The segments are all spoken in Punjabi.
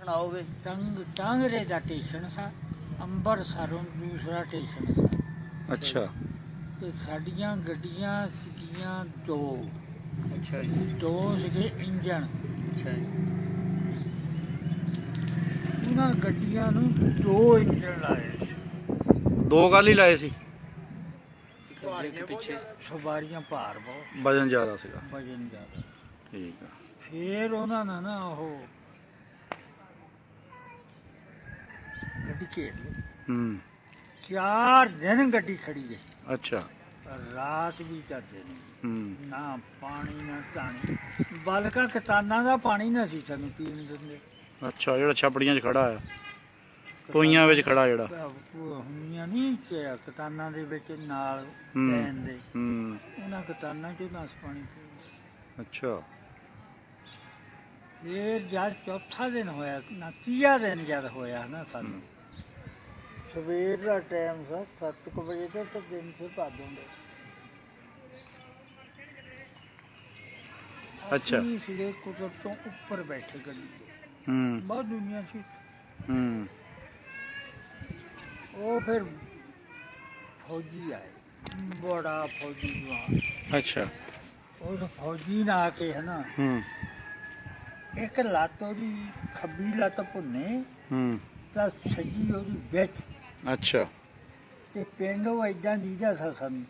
ਸੁਣਾਓ ਵੇ। ਟਾਂਗਰੇ ਦਾ ਸਟੇਸ਼ਨ ਸਾ, ਅੰਬਰਸਰੋਂ ਦੂਸਰਾ ਸਟੇਸ਼ਨ ਸਾ। ਅੱਛਾ ਤੇ ਸਾਡੀਆਂ ਗੱਡੀਆਂ ਸੀਗੀਆਂ ਦੋ। ਅੱਛਾ ਜੀ। ਦੋ ਸੀਗੇ ਇੰਜਣ। ਅੱਛਾ ਜੀ। ਉਹਨਾਂ ਗੱਡੀਆਂ ਨੂੰ ਦੋ ਇੰਜਣ ਲਾਏ ਸੀ। ਦੋ ਗੱਲ ਹੀ ਲਾਏ ਸੀ। ਅੱਗੇ ਕਿ ਪਿੱਛੇ? ਸਵਾਰੀਆਂ ਭਾਰ ਬਹੁਤ, ਵਜਨ ਜ਼ਿਆਦਾ ਸੀਗਾ। ਵਜਨ ਜ਼ਿਆਦਾ। ਠੀਕ ਆ। ਫੇਰ ਉਹਨਾਂ ਨੇ ਨਾ ਉਹ ਗੱਡੀ ਘੇਰ ਲਈ। ਹੂੰ 4 ਦਿਨ ਗੱਡੀ ਖੜੀ ਰਹੀ। ਅੱਛਾ। ਰਾਤ ਵੀ ਤਾਂ ਦਿਨ ਹੂੰ ਨਾ ਪਾਣੀ ਨਾ ਧਾਣੀ, ਬਲਕਾ ਕਤਾਨਾਂ ਦਾ ਪਾਣੀ ਨਾ ਸੀ ਸਾਨੂੰ ਪੀਣ ਦਿੰਦੇ। ਅੱਛਾ, ਜਿਹੜਾ ਛਾਪੜੀਆਂ 'ਚ ਖੜਾ ਆ, ਪੋਈਆਂ ਵਿੱਚ ਖੜਾ ਜਿਹੜਾ। ਹੁੰਦੀਆਂ ਨਹੀਂ ਕਤਾਨਾਂ ਦੇ ਵਿੱਚ ਨਾਲ ਹੂੰ ਪੈਣ ਦੇ, ਹੂੰ ਉਹਨਾਂ ਕਤਾਨਾਂ 'ਚੋਂ ਨਾ ਪਾਣੀ ਪੀਂਦੇ। ਅੱਛਾ। ਫੇਰ ਜਦ ਚੌਥਾ ਦਿਨ ਹੋਇਆ ਨਾ, ਤੀਆ ਦਿਨ ਜਦ ਹੋਇਆ ਨਾ, ਸਾਨੂੰ ਸਵੇਰ ਦਾ ਟਾਈਮ ਸੀ 7 ਵਜੇ ਦਾ, ਤਾਂ ਦਿਨ ਸੇ ਭਾਦੋਂ ਦੇ। ਅੱਛਾ। ਅਸੀਂ ਸੀਗੇ ਕੁਦਰਤ ਤੋਂ ਉੱਪਰ ਬੈਠੇ ਗੱਡੀ ਦੇ, ਹੂੰ ਬਹੁਤ ਦੁਨੀਆ ਸੀ। ਹੂੰ ਉਹ ਫਿਰ ਫੌਜੀ ਆਏ, ਬੜਾ ਫੌਜੀ ਜਵਾਨ। ਅੱਛਾ। ਉਹ ਫੌਜੀ ਨਾ ਆ ਕੇ ਹੈ ਨਾ, ਹੂੰ ਇੱਕ ਲੱਤ ਉਹਦੀ ਖੱਬੀ ਲੱਤ ਭੁੰਨੇ ਹੂੰ ਤਾਂ ਸੱਜੀ ਉਹਦੀ ਵਿੱਚ। ਅੱਛਾ। ਤੇ ਪਿੰਡ ਉਹ ਏਦਾਂ ਦੀਦਾ ਸਾ ਸਾਨੂੰ।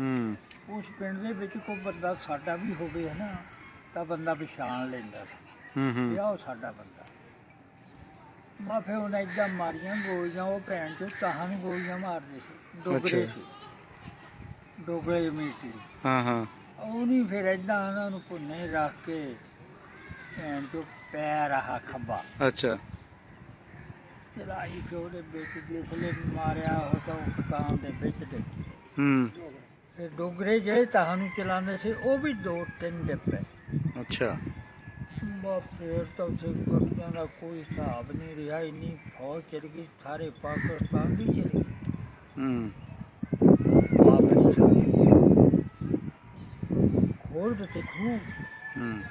ਹੂੰ ਉਸ ਪਿੰਡ ਦੇ ਵਿੱਚ ਕੋਈ ਬੰਦਾ ਸਾਡਾ ਵੀ ਹੋਵੇ ਹੈ ਨਾ, ਤਾਂ ਬੰਦਾ ਪਛਾਣ ਲੈਂਦਾ ਸੀ ਹੂੰ ਵੀ ਹੂੰ ਆਹ ਸਾਡਾ ਬੰਦਾ। ਮੈਂ ਫਿਰ ਉਹਨੇ ਏਦਾਂ ਮਾਰੀਆਂ ਗੋਲੀਆਂ, ਉਹ ਭੈਣ ਚੋਂ ਤਾਹਾਂ ਨੂੰ ਗੋਲੀਆਂ ਮਾਰਦੇ ਸੀ। ਡੋਗਰੇ ਅੱਛਾ। ਸੀ, ਡੋਗਰੇ ਮਿਲਟਰੀ। ਹਾਂ ਹਾਂ ਉਹ ਨਹੀਂ ਫਿਰ ਏਦਾਂ ਉਹਨਾਂ ਨੂੰ ਭੁੰਨੇ ਰੱਖ ਕੇ ਭੈਣ ਚੋਂ ਪੈਰ ਆਹ ਖੱਬਾ ਅੱਛਾ। ਚਲਾਈ, ਫਿਰ ਉਹਦੇ ਵਿੱਚ ਜਿਸਲੇ ਮਾਰਿਆ ਉਹ ਤਾਂ ਉਹ ਕਤਾਨ ਦੇ ਵਿੱਚ ਡਿੱਗੀ। ਹੂੰ ਫਿਰ ਡੋਗਰੇ ਜਿਹੜੇ ਤਾਹਾਂ ਨੂੰ ਚਲਾਉਂਦੇ ਸੀ ਉਹ ਵੀ 2-3 ਡਿੱਪੇ। ਅੱਛਾ। ਫੇਰ ਤਾਂ ਉੱਥੇ ਗੱਡੀਆਂ ਦਾ ਕੋਈ ਹਿਸਾਬ ਨਹੀਂ ਰਿਹਾ, ਇੰਨੀ ਫੌਜ ਚਲ ਗਈ, ਸਾਰੇ ਪਾਕਿਸਤਾਨ ਦੀ ਚਲ ਗਈ। ਹੂੰ ਆਪਣੀ ਸਾਰੀ ਖੋਲ ਦਿੱਤੇ ਖੂਹ, ਹੂੰ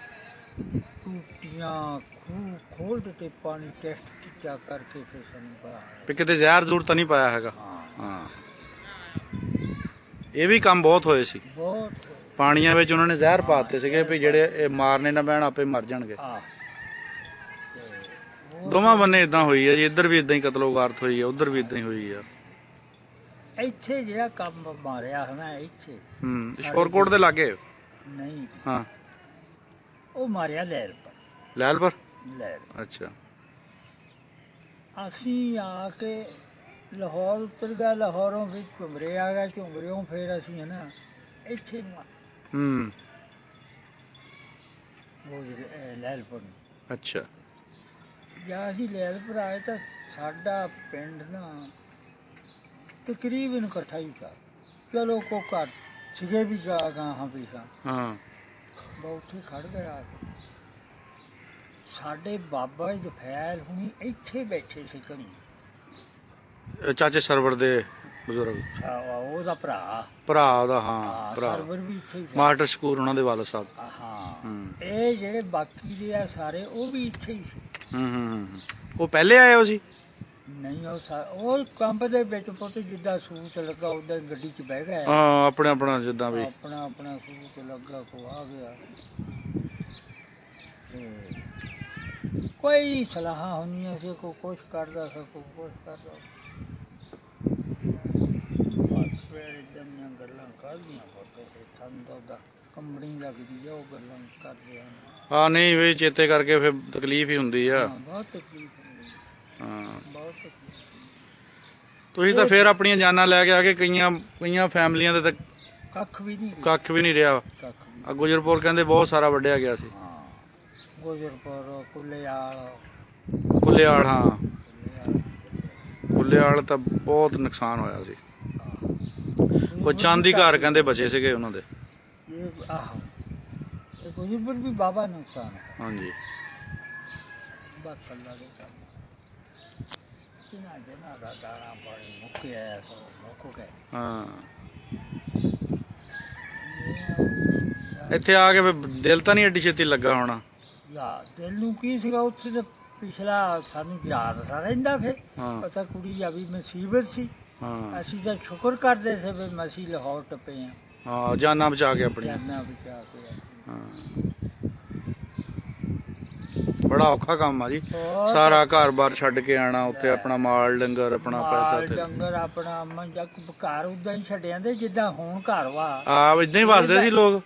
ਟੂਟੀਆਂ ਖੂਹ ਖੋਲ ਦਿੱਤੇ, ਪਾਣੀ ਟੈਸਟ ਕੀਤਾ ਕਰਕੇ ਫਿਰ ਸਾਨੂੰ ਬਾਹਰ। ਵੀ ਕਿਤੇ ਜ਼ਹਿਰ ਜ਼ੂਰ ਤਾਂ ਨਹੀਂ ਪਾਇਆ ਹੈਗਾ। ਹਾਂ ਹਾਂ, ਇਹ ਵੀ ਕੰਮ ਬਹੁਤ ਹੋਏ ਸੀ। ਬਹੁਤ। ਪਾਣੀਆਂ ਵਿੱਚ ਉਹਨਾਂ ਨੇ ਜ਼ਹਿਰ ਪਾਤੇ ਸੀਗੇ ਵੀ ਜਿਹੜੇ ਇਹ ਮਾਰਨੇ ਨਾ ਬਹਿਣ, ਆਪੇ ਮਰ ਜਾਣਗੇ। ਦੋਵਾਂ ਬੰਨੇ ਇਦਾਂ ਹੋਈ ਹੈ ਜੀ, ਇੱਧਰ ਵੀ ਇਦਾਂ ਹੀ ਕਤਲੋਗਾਰਤ ਹੋਈ ਹੈ, ਉੱਧਰ ਵੀ ਇਦਾਂ ਹੀ ਹੋਈ ਆ। ਇੱਥੇ ਜਿਹੜਾ ਕੰਮ ਮਾਰਿਆ ਹੈ ਨਾ, ਇੱਥੇ ਸ਼ੋਰਕੋਟ ਦੇ ਲਾਗੇ ਨਹੀਂ, ਹਾਂ, ਉਹ ਮਾਰਿਆ ਲਹਿਰ ਪਰ। ਲੈਲਪੁਰ। ਲਹਿਰ ਅੱਛਾ। ਅਸੀਂ ਆ ਕੇ ਲਾਹੌਰ ਉਤਰ ਗਿਆ, ਲਾਹੌਰੋਂ ਫਿਰ ਝੁਮਰੇ ਆ ਗਿਆ, ਝੁਮਰਿਓਂ ਫਿਰ ਅਸੀਂ ਹੈ ਨਾ ਇੱਥੇ ਨੂੰ ਹੂੰ ਉਹ ਲਹਿਲਪੁਰ ਨੂੰ। ਅੱਛਾ। ਜਾਂ ਅਸੀਂ ਲਹਿਲਪੁਰ ਆਏ ਤਾਂ ਸਾਡਾ ਪਿੰਡ ਨਾ ਤਕਰੀਬਨ ਇਕੱਠਾ ਹੀ ਸੀ। ਚਲੋ ਕੋ ਘਰ ਸੀਗੇ ਵੀ ਗਾਹਾਂ ਵੀ ਸਾਂ, ਹਾਂ ਬਹੁਤ ਹੀ ਖੜ ਗਿਆ। ਸਾਡੇ ਬਾਬਾ ਜੀ ਦਫੈਲ ਹੁਣੀ ਇੱਥੇ ਬੈਠੇ ਸੀ ਘਣੀ। ਚਾਚੇ ਸਰਵਰ ਦੇ ਬਜ਼ੁਰਗ, ਉਹਦਾ ਭਰਾ ਉਹਦਾ, ਹਾਂ ਭਰਾ, ਸਰਵਰ ਵੀ ਇੱਥੇ ਹੀ ਸੀ। ਮਾਸਟਰ ਸਕੂਲ ਉਹਨਾਂ ਦੇ ਵਾਲਦ ਸਾਹਿਬ। ਹਾਂ, ਇਹ ਜਿਹੜੇ ਬਾਕੀ ਦੇ ਆ ਸਾਰੇ ਉਹ ਵੀ ਇੱਥੇ ਹੀ ਸੀ। ਹੂੰ ਉਹ ਪਹਿਲੇ ਆਏ ਹੋ ਸੀ? ਨਹੀਂ, ਉਹ ਕੰਪ ਦੇ ਵਿੱਚ ਪੁੱਤ ਜਿੱਦਾਂ ਸੂਤ ਲੱਗਾ ਉਦਾਂ ਗੱਡੀ 'ਚ ਬਹਿ ਗਿਆ। ਹਾਂ, ਆਪਣੇ ਆਪਣਾ ਜਿੱਦਾਂ ਵੀ ਆਪਣਾ ਆਪਣਾ ਸੂਤ ਲੱਗਾ, ਕੋ ਆ ਗਿਆ। ਤੇ ਕੋਈ ਸਲਾਹਾਂ ਹੁੰਦੀਆਂ ਸੀ, ਕੋਈ ਕੁਛ ਕਰਦਾ ਸੀ, ਕੋਈ ਕੁਛ ਕਰਦਾ। ਬਸ ਫਿਰ ਏਦਾਂ ਦੀਆਂ ਗੱਲਾਂ ਕਰਦੀਆਂ ਪੁੱਤ, ਸਾਨੂੰ ਤਾਂ ਉਹਦਾ ਕੰਬਣੀ ਲੱਗਦੀ ਆ ਉਹ ਗੱਲਾਂ ਕਰਦੇ ਹਨ। ਹਾਂ, ਨਹੀਂ ਵੀ ਚੇਤੇ ਕਰਕੇ ਫਿਰ ਤਕਲੀਫ ਹੀ ਹੁੰਦੀ ਆ। ਬਹੁਤ ਤਕਲੀਫ ਹੁੰਦੀ, ਹਾਂ, ਬਹੁਤ ਤਕਲੀਫ। ਤੁਸੀਂ ਤਾਂ ਫਿਰ ਆਪਣੀਆਂ ਜਾਨਾਂ ਲੈ ਕੇ ਆ ਕੇ, ਕਈਆਂ ਫੈਮਲੀਆਂ ਦੇ ਤਾਂ ਕੱਖ ਵੀ ਨਹੀਂ, ਕੱਖ ਵੀ ਨਹੀਂ ਰਿਹਾ। ਕੱਖ ਵੀ। ਆ ਗੁਜਰਪੁਰ ਕਹਿੰਦੇ ਬਹੁਤ ਸਾਰਾ ਵੱਢਿਆ ਗਿਆ ਸੀ। ਹਾਂ, ਗੁਜਰਪੁਰ, ਕੁੱਲੇਆਲ। ਕੁੱਲੇਆਲ, ਹਾਂ ਕੁੱਲੇਆਲ ਤਾਂ ਬਹੁਤ ਨੁਕਸਾਨ ਹੋਇਆ ਸੀ। ਕੋਈ ਚਾਂਦੀ ਘਰ ਕਹਿੰਦੇ ਬਚੇ ਸੀਗੇ ਉਹਨਾਂ ਦੇ। ਆਹੋ, ਗੁਜਰਪੁਰ ਵੀ ਬਾਬਾ ਨੁਕਸਾਨ। ਹਾਂਜੀ। ਬਸ ਅੱਲਾ ਦੇ ਕੰਮ। ਜਿਹਨਾਂ ਦਾ ਦਾਣਾ ਪਾਣੀ ਮੁੱਕਿਆ ਸੋ ਮੁੱਕ ਗਏ। ਹਾਂ, ਇੱਥੇ ਆ ਕੇ ਦਿਲ ਤਾਂ ਨਹੀਂ ਐਡੀ ਛੇਤੀ ਲੱਗਾ ਹੋਣਾ। ਦਿਲ ਨੂੰ ਕੀ ਸੀਗਾ ਉੱਥੇ, ਤਾਂ ਪਿਛਲਾ ਸਾਨੂੰ ਯਾਦ ਸਾ ਰਹਿੰਦਾ ਫਿਰ ਹਾਂ ਪਤਾ ਕੁੜੀ ਆ ਵੀ ਮੁਸੀਬਤ ਸੀ। ਹਾਂ ਅਸੀਂ ਤਾਂ ਸ਼ੁਕਰ ਕਰਦੇ ਸੀ ਵੀ ਅਸੀਂ ਲਾਹੌਰ ਟੱਪੇ ਆ ਹਾਂ ਜਾਨਾਂ ਬਚਾ ਕੇ ਆਪਣੀਆਂ। ਜਾਨਾ ਬਚਾ ਕੇ। ਹਾਂ ਬੜਾ ਔਖਾ ਕੰਮ ਆ ਜੀ, ਬਹੁਤ ਸਾਰਾ ਘਰ-ਬਾਰ ਛੱਡ ਕੇ ਆਣਾ, ਉੱਥੇ ਆਪਣਾ ਮਾਲ ਡੰਗਰ, ਆਪਣਾ ਪੈਸਾ ਮਾਲ ਤੇ ਡੰਗਰ ਆਪਣਾ ਮੰਜਾ ਘਰ ਉਦਾਂ ਹੀ ਛੱਡ ਜਾਂਦੇ ਜਿੱਦਾਂ ਹੁਣ ਘਰ ਵਾ। ਆਪ ਇਦਾਂ ਹੀ ਵਸਦੇ ਸੀ ਲੋਕ।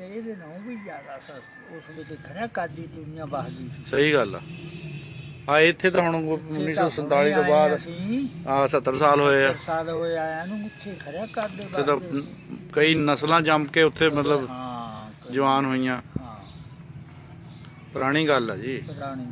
ਇਹਦੇ ਨਾਲੋਂ ਵੀ ਜ਼ਿਆਦਾ ਸਸਤ ਉਸ ਵੇਲੇ ਖਰਿਆ ਕਾਦੀ ਦੁਨੀਆ ਵਸਦੀ ਸੀ। ਸਹੀ ਗੱਲ ਆ ਇੱਥੇ ਤਾਂ ਹੁਣ 1947 ਤੋਂ ਬਾਅਦ ਅਸੀਂ 70 ਸਾਲ ਹੋਏ ਆ। 70 ਸਾਲ ਹੋਏ ਆਇਆ ਨੂੰ ਉੱਥੇ ਖਰਿਆ ਕਰਦੇ ਉੱਥੇ ਤਾਂ ਕਈ ਨਸਲਾਂ ਜੰਮ ਕੇ ਉੱਥੇ ਮਤਲਬ ਹਾਂ ਜਵਾਨ ਹੋਈਆਂ। ਹਾਂ ਪੁਰਾਣੀ ਗੱਲ ਆ ਜੀ। ਪੁਰਾਣੀ